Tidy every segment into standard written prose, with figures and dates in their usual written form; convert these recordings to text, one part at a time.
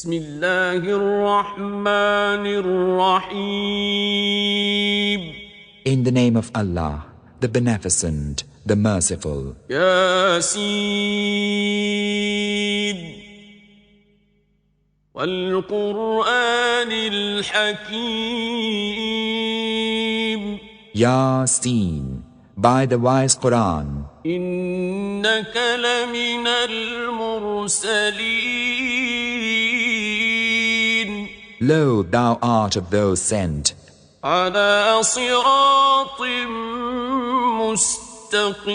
بسم الله الرحمن الرحيم. In the name of Allah, the Beneficent, the Merciful. ياسين والقرآن الحكيم. Yasin, by the wise Quran. إنك لمن المرسلين. Lo, thou art of those sent على صراط مستقيم.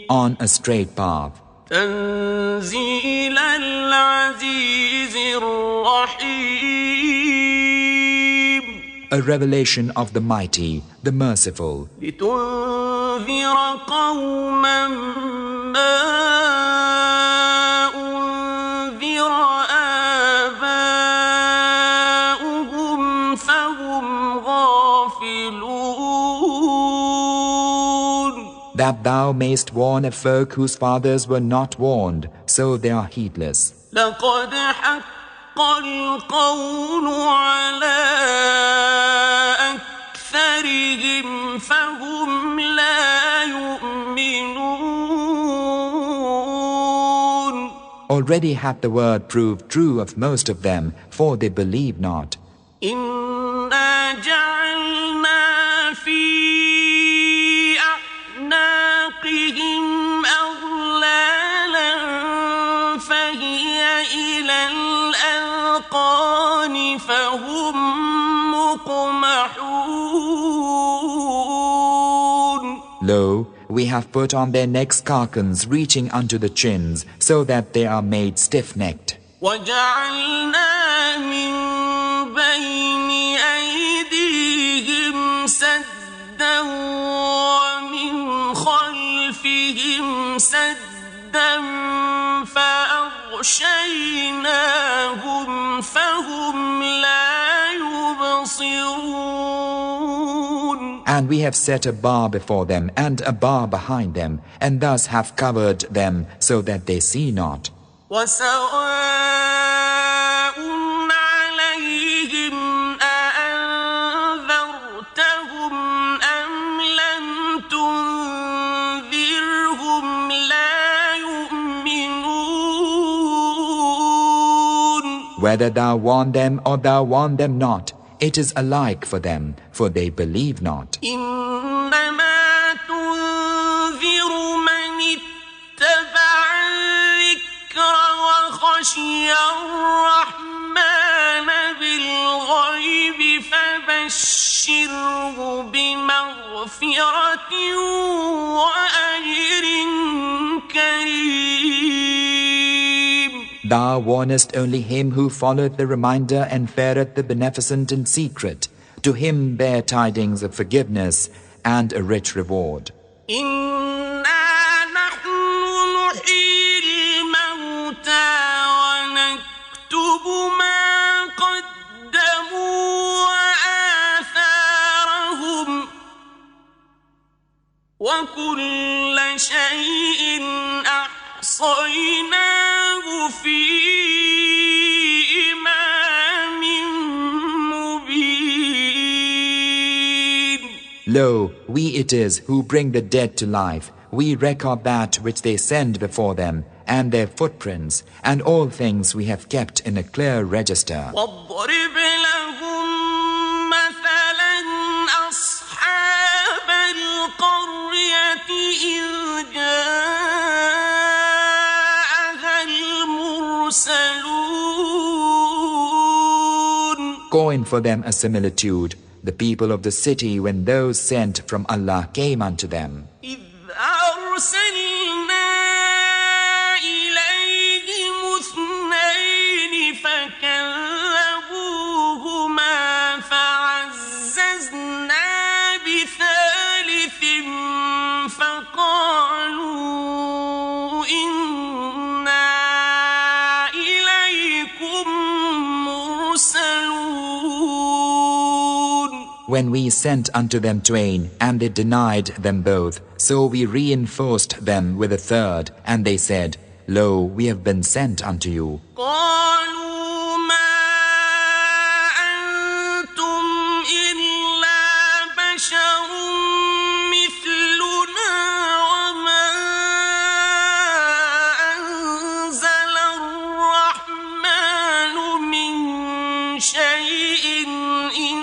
on a straight path. تنزيل العزيز الرحيم. A revelation of the Mighty, the Merciful. لتنذر قوما ما أنذر آباؤهم فهم غافلون. That thou mayst warn a folk whose fathers were not warned, so they are heedless. لقد حق القول على أكثرهم فهم لا يؤمنون. Already hath the word proved true of most of them, for they believe not. إنا جعلنا في أعناقهم أغلالا فهي إلى الأذقان فهم مقمحون. Lo, we have put on their necks carcans reaching unto the chins, so that they are made stiff-necked. وجعلنا من بين أيديهم سدا ومن خلفهم سدا فأغشيناهم فهم لا يبصرون. And we have set a bar before them and a bar behind them, and thus have covered them so that they see not. وسواء عليهم أأنذرتهم أم لم تنذرهم لا يؤمنون. Whether thou warn them or thou warn them not, it is alike for them, for they believe not. إنما تنذر من اتبع الذكر وخشي الرحمن بالغيب فبشره بمغفرة وأجر كريم. Thou warnest only him who followeth the reminder and feareth the Beneficent in secret. To him bear tidings of forgiveness and a rich reward. إنا نحن نحيي الموتى ونكتب ما قدموا وآثارهم وكل شيء أحصيناه في إمام مبين. Lo, we it is who bring the dead to life. We record that which they send before them, and their footprints, and all things we have kept in a clear register. واضرب لهم مثلا أصحاب القرية إذ جاءها المرسلون. Coin for them a similitude, the people of the city when those sent from Allah came unto them. إذ أرسلنا إليهم اثنين فكذبوهما فعززنا بثالث فقالوا إنا إليكم مرسلون. When we sent unto them twain, and they denied them both, so we reinforced them with a third, and they said, Lo, we have been sent unto you. قالوا ما أنتم إلا بشر مثلنا وما أنزل الرحمن من شيء إن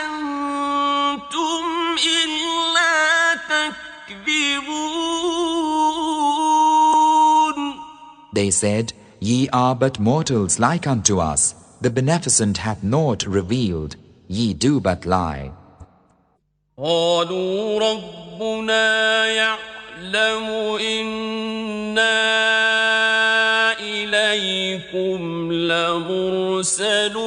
أنتم إلا تكذبون. They said, Ye are but mortals like unto us. The Beneficent hath naught revealed. Ye do but lie. قالوا ربنا يعلم إنا إليكم لمرسلون.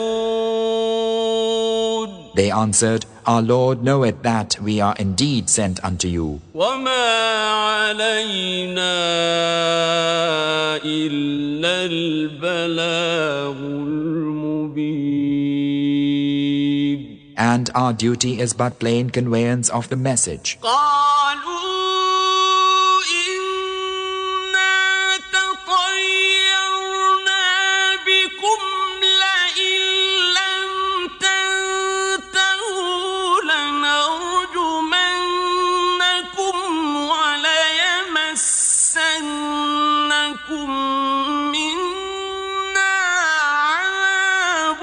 They answered, Our Lord knoweth that we are indeed sent unto you. وما علينا إلا البلاغ المبين. And our duty is but plain conveyance of the message. قالوا إنا تطيرنا بكم لئن لم تنتهوا لنرجمنكم وليمسنكم منا عذاب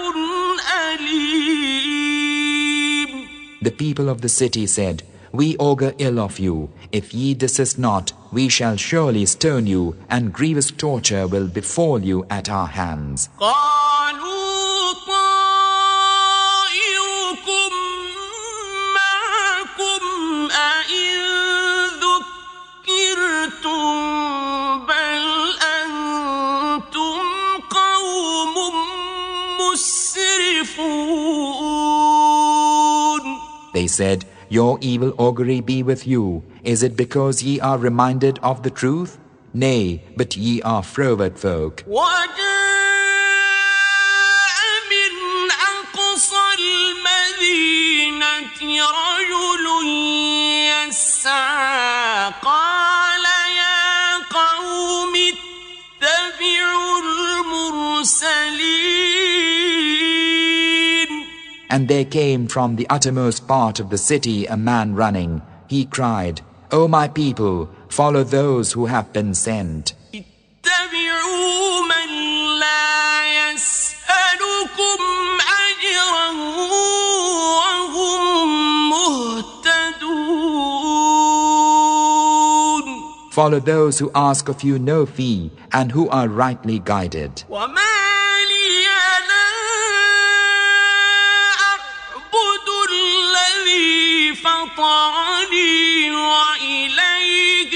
أليم. The people of the city said, We augur ill of you. If ye desist not, we shall surely stone you, and grievous torture will befall you at our hands. قالوا طائركم معكم أئن ذكرتم بل أنتم قوم مسرفون. They said, Your evil augury be with you. Is it because ye are reminded of the truth? Nay, but ye are froward folk. وجاء من أقصى المدينة رجل يسعى قال يا قوم اتبعوا المرسلين. And there came from the uttermost part of the city a man running. He cried, O my people, follow those who have been sent. اتبعوا من لا يسألكم أجرا وهم مهتدون. Follow those who ask of you no fee and who are rightly guided. وما لي لا أعبد الذي فطرني وإليه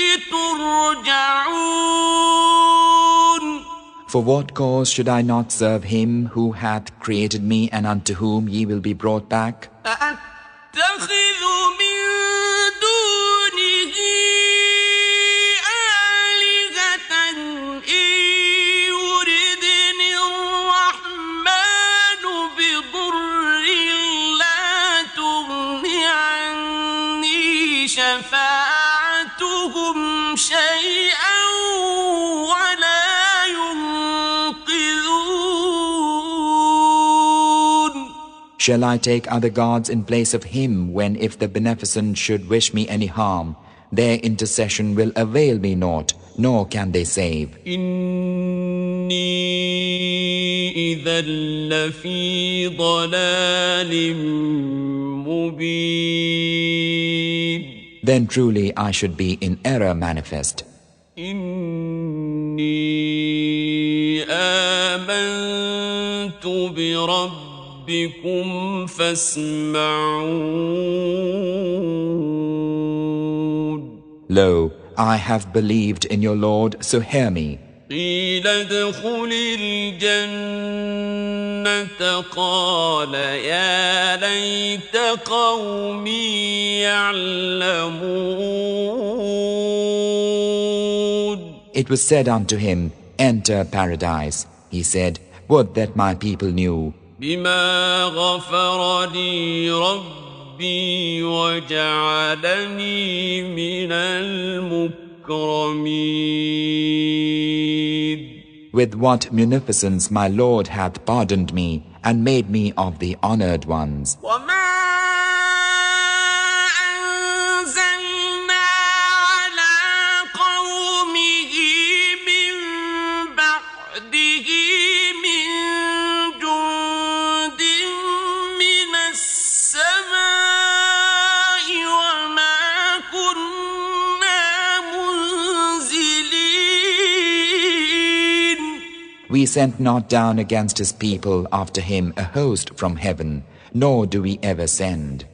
ترجعون. For what cause should I not serve him who hath created me and unto whom ye will be brought back? أأتخذ من دونه آلهة إن يردني الرحمن بضر لا تغن عني شفاعتهم شيئا ولا ينقذون. Shall I take other gods in place of him when if the Beneficent should wish me any harm, their intercession will avail me naught, nor can they save. إني إذا لفي ضلال مبين. Then truly I should be in error manifest. إني آمنت بربكم فاسمعون. Lo, I have believed in your Lord, so hear me. قيل ادخل الجنة قال يا ليت قومي يعلمون. It was said unto him, Enter paradise. He said, Would that my people knew. بما غفر لي ربي وجعلني من المكرمين. المكرمين. With what munificence my Lord hath pardoned me and made me of the honored ones. We sent not down against his people after him a host from heaven, nor do we ever send.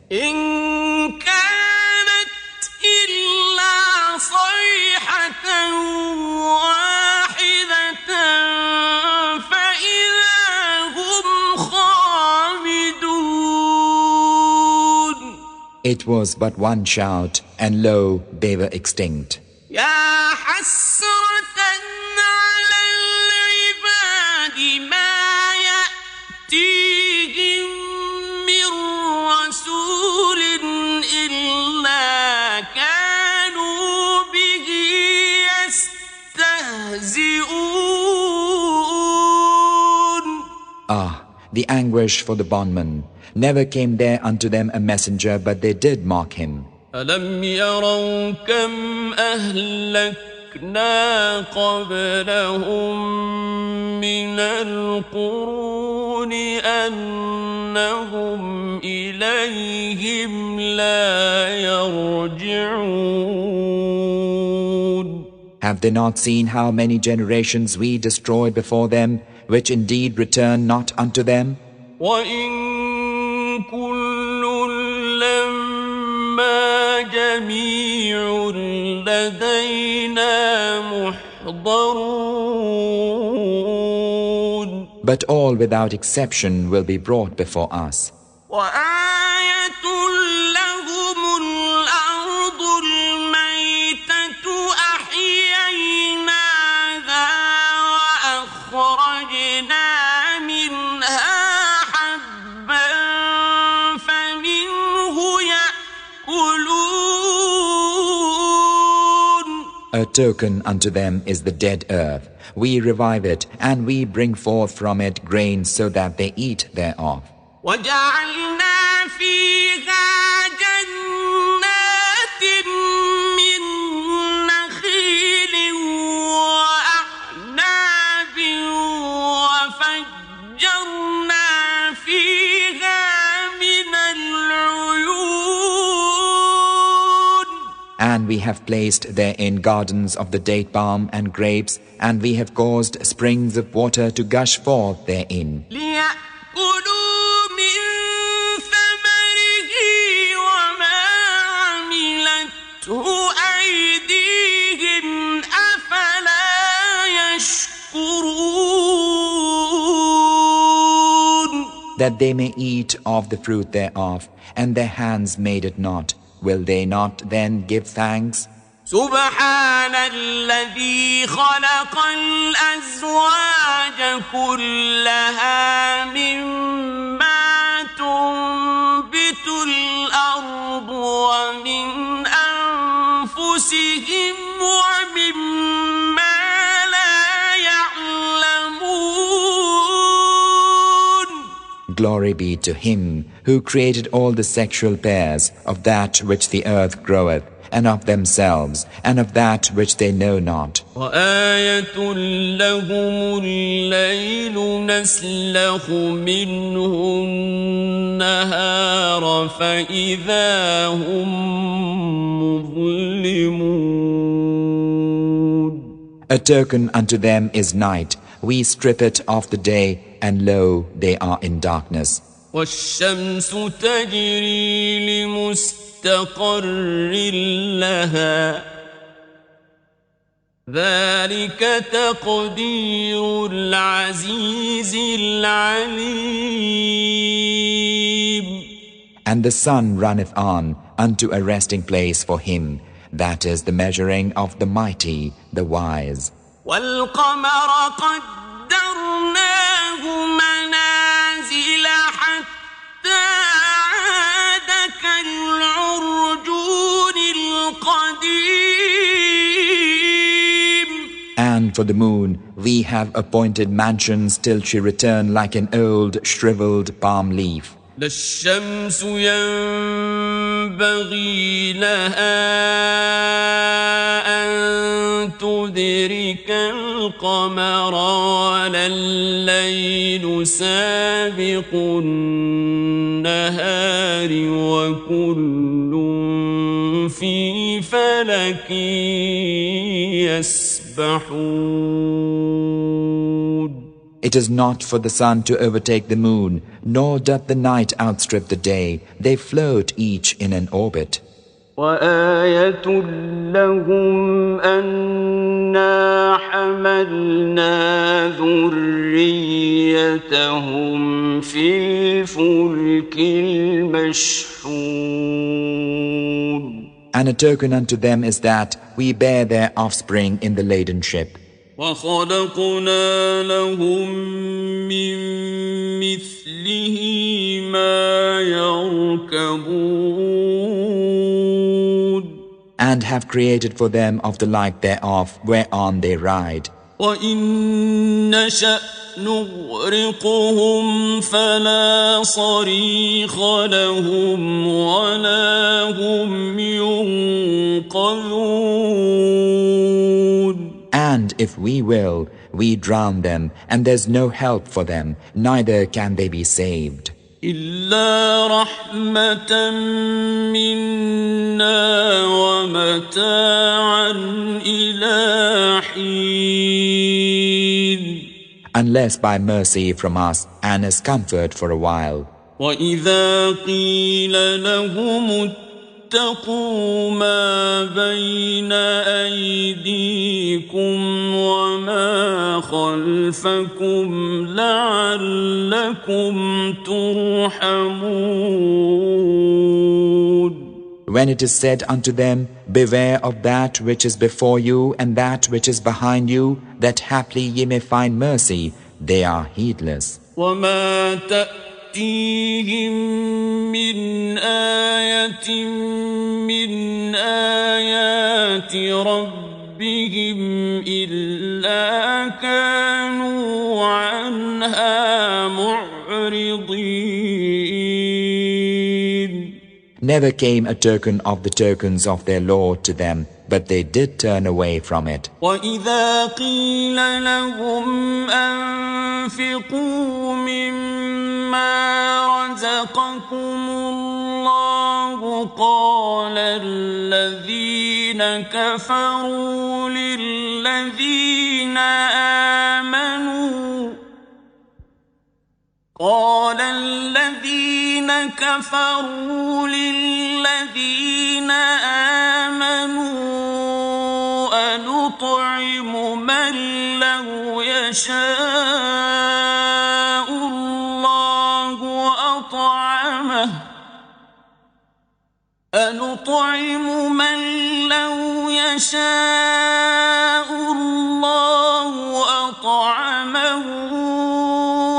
It was but one shout, and lo, they were extinct. Ah, the anguish for the bondman. Never came there unto them a messenger, but they did mock him. ألم يروا كم أهلكنا قبلهم من القرون أنهم إليهم لا يرجعون. Have they not seen how many generations we destroyed before them, which indeed return not unto them? وَإِن كُلٌّ لَّمَّا جَمِيعٌ لَّدَيْنَا مُحْضَرُونَ. But all without exception will be brought before us. وَآيَةٌ لَّهُمُ الْأَرْضُ الْمَيْتَةُ أَحْيَيْنَاهَا وَأَخْرَجْنَا مِنْهَا حَبًّا فَمِنْهُ يَأْكُلُونَ. A token unto them is the dead earth. We revive it, and we bring forth from it grain so that they eat thereof. وَجَعَلْنَا فِيهَا جَنَّاتٍ مِّن نَّخِيلٍ وَأَعْنَابٍ وَفَجَّرْنَا فِيهَا مِنَ الْعُيُونِ. And we have placed therein gardens of the date palm and grapes, and we have caused springs of water to gush forth therein. That they may eat of the fruit thereof, and their hands made it not. Will they not then give thanks? سبحان الذي خلق الأزواج كلها مما تنبت الأرض ومن أنفسهم ومما لا يعلمون. Glory be to him who created all the sexual pairs of that which the earth groweth, and of themselves, and of that which they know not. وآية لهم الليل نسلخ منه النهار فإذا هم مظلمون. A token unto them is night. We strip it of the day, and lo, they are in darkness. والشمس تجري لمستقر لها ذلك تقدير العزيز العليم. And the sun runneth on unto a resting place for him. That is the measuring of the mighty, the wise. والقمر قدرناه منازل حتى عاد كالعرجون القديم. And for the moon, we have appointed mansions till she return like an old, shriveled palm leaf. لا الشمس ينبغي لها أن تدرك القمر ولا الليل سابق النهار وكل في فلك يسبحون. It is not for the sun to overtake the moon, nor doth the night outstrip the day. They float each in an orbit. وآية لهم أنا حملنا ذريتهم في الفلك المشحون. And a token unto them is that we bear their offspring in the laden ship. وخلقنا لهم من مثله ما يركبون. And have created for them of the like thereof whereon they ride. وإن نشأ نغرقهم فلا صريخ لهم ولا هم ينقذون. And if we will, we drown them, and there's no help for them, neither can they be saved. إلا رحمة منا ومتاعا إلى حين. Unless by mercy from us and as comfort for a while. وإذا قيل لهم اتقوا ما بين أيديكم وما خلفكم لعلكم ترحمون. When it is said unto them, beware of that which is before you and that which is behind you, that haply ye may find mercy, they are heedless. وما تأتيهم من آية من آيات ربهم إلا كانوا عنها معرضين. Never came a token of the tokens of their Lord to them, but they did turn away from it. وإذا قيل لهم أنفقوا مما رزقكم الله قال الذين كفروا للذين آمنوا أنطعم من لو يشاء الله أطعمه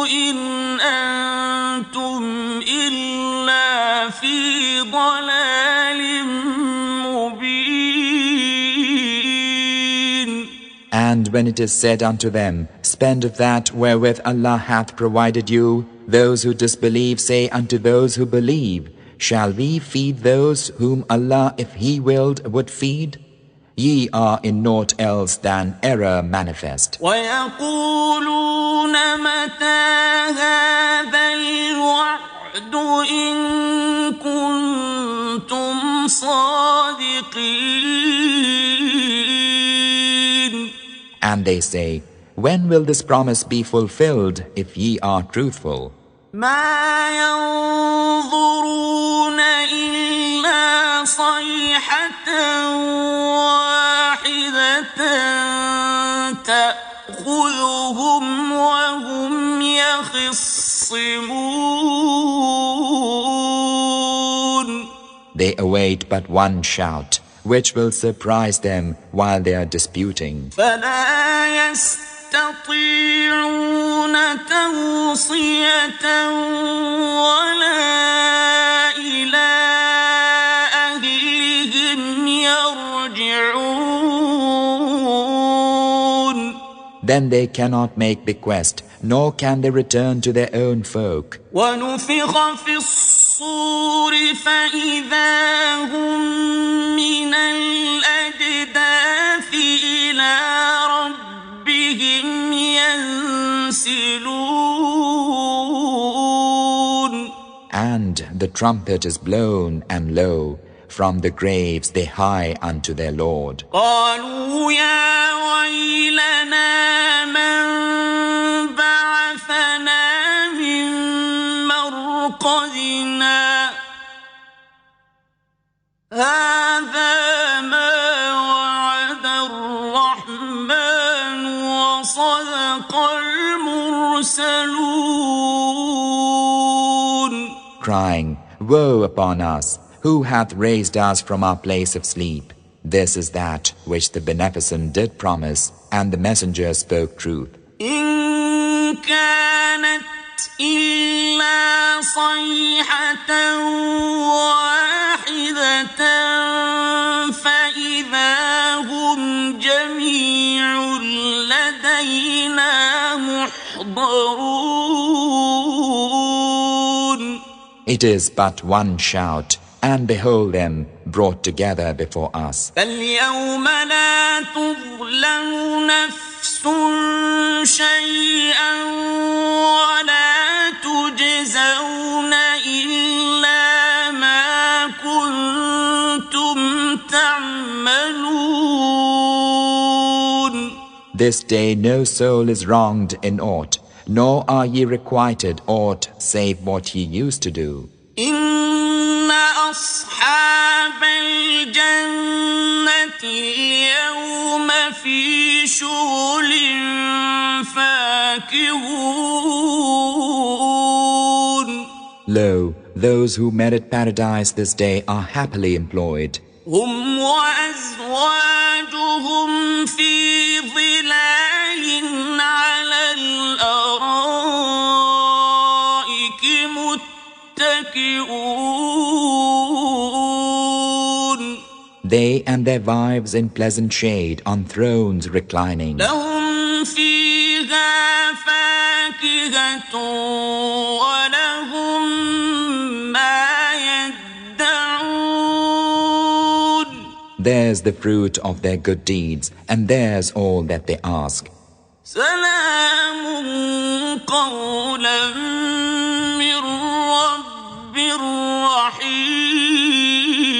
إن أنتم إلا في ضلال مبين. And when it is said unto them, spend of that wherewith Allah hath provided you, those who disbelieve say unto those who believe, shall we feed those whom Allah, if He willed, would feed? Ye are in naught else than error manifest. ويقولون متى هذا الوعد إن كنتم صادقين. And they say, when will this promise be fulfilled if ye are truthful? ما ينظرون إلا صيحة واحدة تأخذهم وهم يخصمون. They await but one shout, which will surprise them while they are disputing. فلا يستطيعون توصية ولا إلى أهلهم يرجعون. Then they cannot make bequest, nor can they return to their own folk. ونفخ في الصور فإذا هم من الأجداث إلى ربهم ينسلون. And the trumpet is blown, and lo, from the graves they hie unto their Lord. قالوا يا ويلنا من بعثنا من مرقدنا هذا ما وعد الرحمن وصدق المرسلون. Crying, Woe upon us! Who hath raised us from our place of sleep? This is that which the Beneficent did promise, and the Messenger spoke truth. إن كانت إلا صيحة واحدة فإذا هم جميع لدينا محضرون. It is but one shout, and behold them brought together before us. فاليوم لا تظلم نفس شيئا ولا تجزون إلا ما كنتم تعملون. This day no soul is wronged in aught, nor are ye requited aught save what ye used to do. إن أصحاب الجنة اليوم في شغل فاكهون. Lo, those who merit paradise this day are happily employed. هم وأزواجهم في ظلال على الأرائك متكئون. They and their wives in pleasant shade on thrones reclining. لهم فيها فاكهة ولهم ما يدعون. Theirs the fruit of their good deeds, and theirs all that they ask. سلام قولا من رب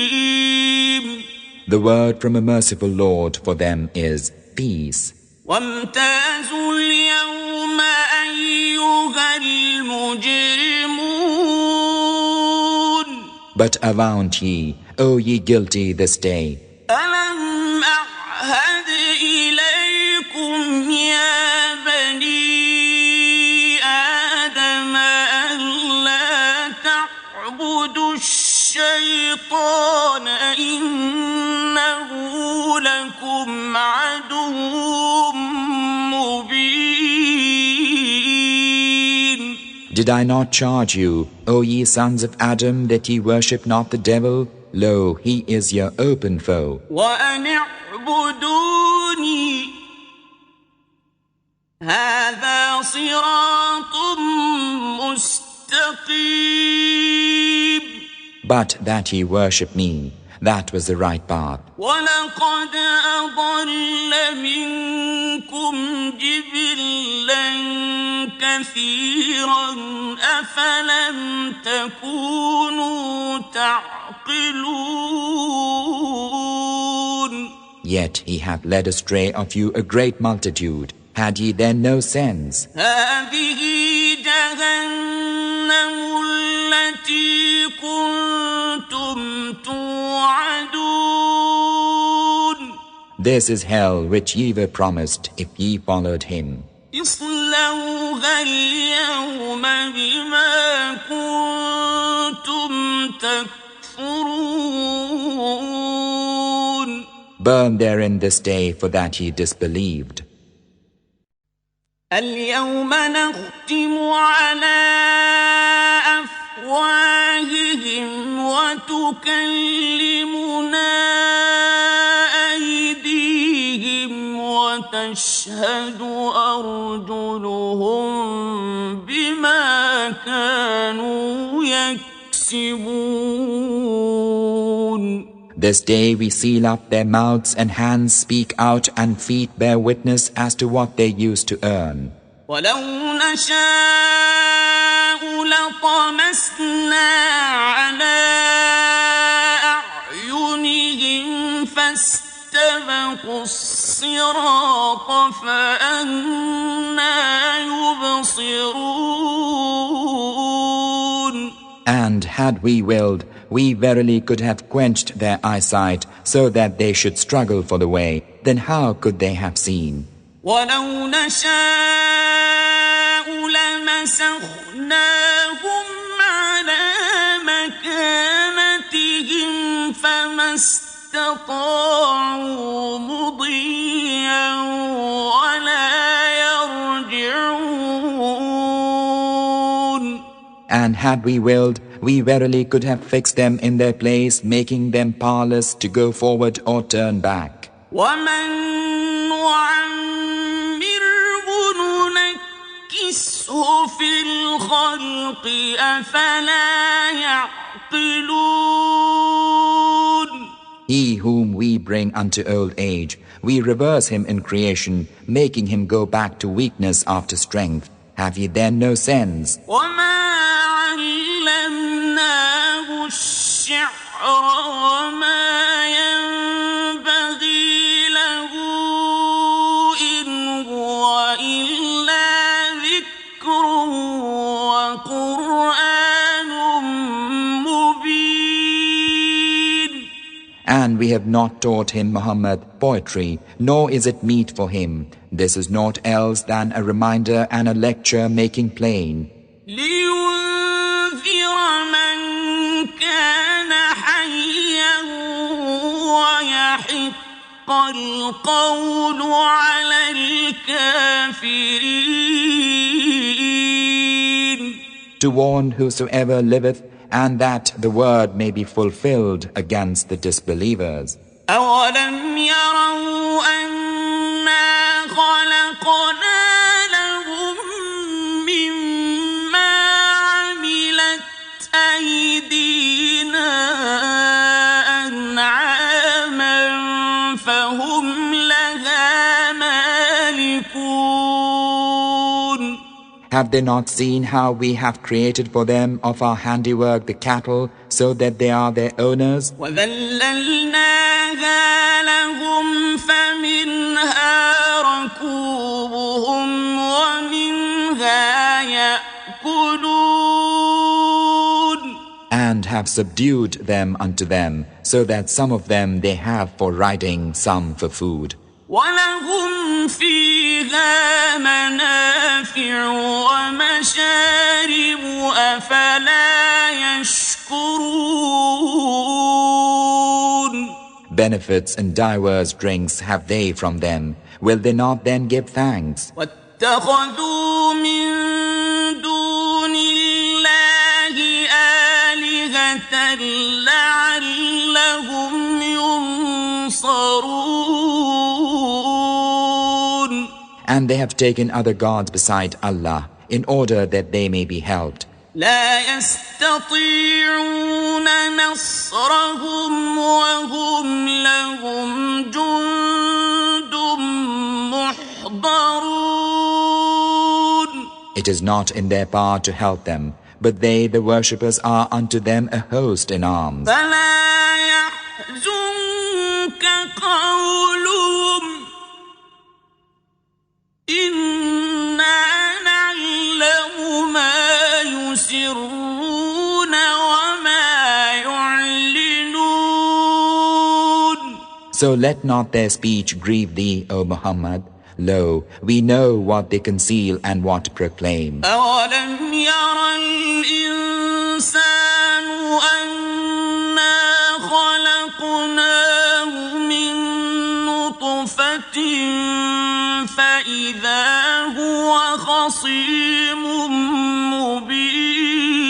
رحيم. The word from a merciful Lord for them is peace. وامتازوا اليوم أيها المجرمون. But avaunt ye, O ye guilty this day. ألم أعهد إليكم يا بني آدم ألا تعبدوا الشيطان إنه لكم عدو مبين. Did I not charge you, O ye sons of Adam, that ye worship not the devil? Lo, he is your open foe. وأن اعبدوني هذا صراط مستقيم. But that ye worship me, that was the right path. ولقد أضل منكم جبلا كثيرا أفلم تكونوا تعقلون. Yet he hath led astray of you a great multitude. Had ye then no sense? هذه جهنم التي كنتم توعدون. This is hell which ye were promised if ye followed him. اصلوها اليوم بما كنتم تكفرون. Burn therein this day for that ye disbelieved. اليوم نختم على أفواههم وتكلمنا أيديهم وتشهد وتشهد أرجلهم بما كانوا يكسبون. This day we seal up their mouths and hands speak out and feet bear witness as to what they used to earn. ولو نشاء لطمسنا على أعينهم فاستبقوا الصراط فأنى يبصرون. And had we willed, we verily could have quenched their eyesight so that they should struggle for the way. Then how could they have seen? ولو نشاء لمسخناهم على مكانتهم فما استطاعوا مضيا ولا يرجعون. And had we willed, we verily could have fixed them in their place, making them powerless to go forward or turn back. ومن نعمره ننكسه في الخلق أفلا يعقلون. He whom we bring unto old age, we reverse him in creation, making him go back to weakness after strength. Have ye then no sense? وما علمناه الشعر وما ينبغي له إن هو إلا ذكر وقرآن مبين. And we have not taught him, Muhammad, poetry, nor is it meet for him. This is naught else than a reminder and a lecture making plain. لينذر من كان حيا ويحق القول على الكافرين. To warn whosoever liveth, and that the word may be fulfilled against the disbelievers. أولم يروا أنا خلقنا لهم مما عملت أيدينا أنعاما فهم لها مالكون. Have they not seen how we have created for them of our handiwork the cattle, so that they are their owners? وذللناها لهم فمنها ركوبهم ومنها يأكلون. And have subdued them unto them, so that some of them they have for riding, some for food. ولهم فيها منافع ومشارب أفلا يشكرون. Benefits and divers drinks have they from them. Will they not then give thanks? واتخذوا من دون الله آلهة لعلهم ينصرون. And they have taken other gods beside Allah, in order that they may be helped. لا يستطيعون نصرهم وهم لهم جند محضرون. It is not in their power to help them, but they, the worshippers, are unto them a host in arms. فلا يحزنك قولهم إنا نعلم ما يسرون وما يعلنون. So let not their speech grieve thee, O Muhammad. Lo, we know what they conceal and what proclaim. أولم ير الإنسان أنا خلقناه من نطفة فإذا هو خصيم مبين.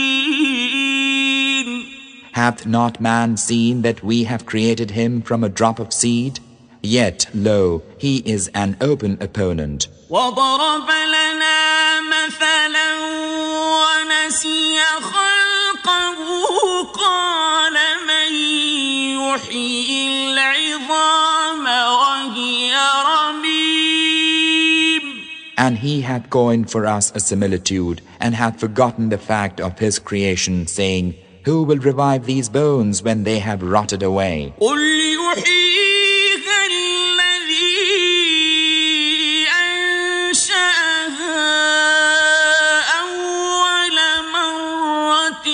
Hath not man seen that we have created him from a drop of seed? Yet, lo, he is an open opponent. وضرب لنا مثلا ونسي خلقه قال من يحيي العظام وهي رميم. And he hath coined for us a similitude, and hath forgotten the fact of his creation, saying, Who will revive these bones when they have rotted away? قل يحييها الذي أنشأها أول مرة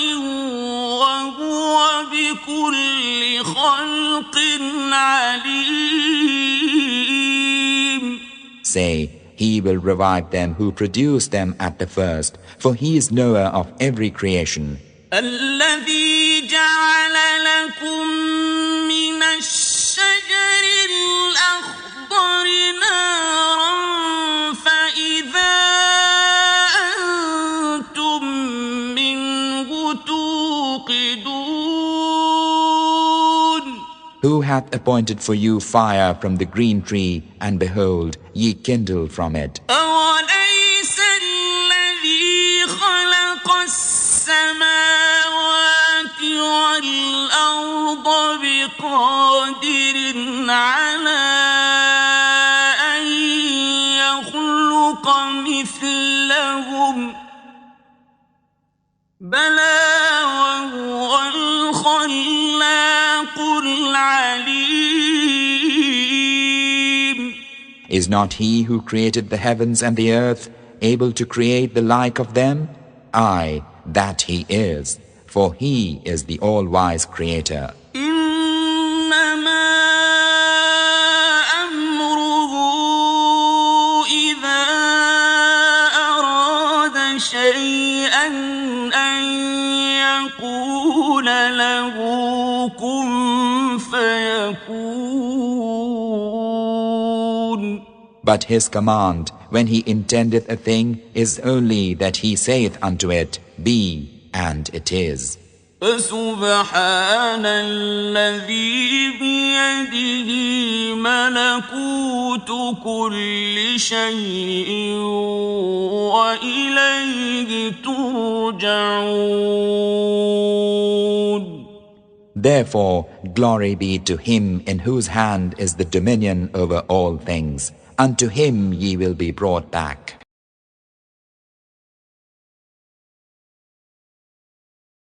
وهو بكل خلق عليم. Say, He will revive them who produced them at the first, for He is knower of every creation. الذي جعل لكم من الشجر الأخضر نارا فإذا أنتم منه توقدون. Who hath appointed for you fire from the green tree, and behold, ye kindle from it. أوليس الذي خلق السماوات والأرض بقادر على أن يخلق مثلهم بلى وهو الخلاق العليم. Is not He who created the heavens and the earth able to create the like of them? Aye, that He is, for He is the all-wise Creator. إنما أمره إذا أراد شيئا أن يقول له كن فيكون. But His command, when He intendeth a thing, is only that He saith unto it, Be, and it is. فسبحان الذي بيده ملكوت كل شيء وإليه ترجعون. Therefore, glory be to Him in whose hand is the dominion over all things. Unto Him ye will be brought back.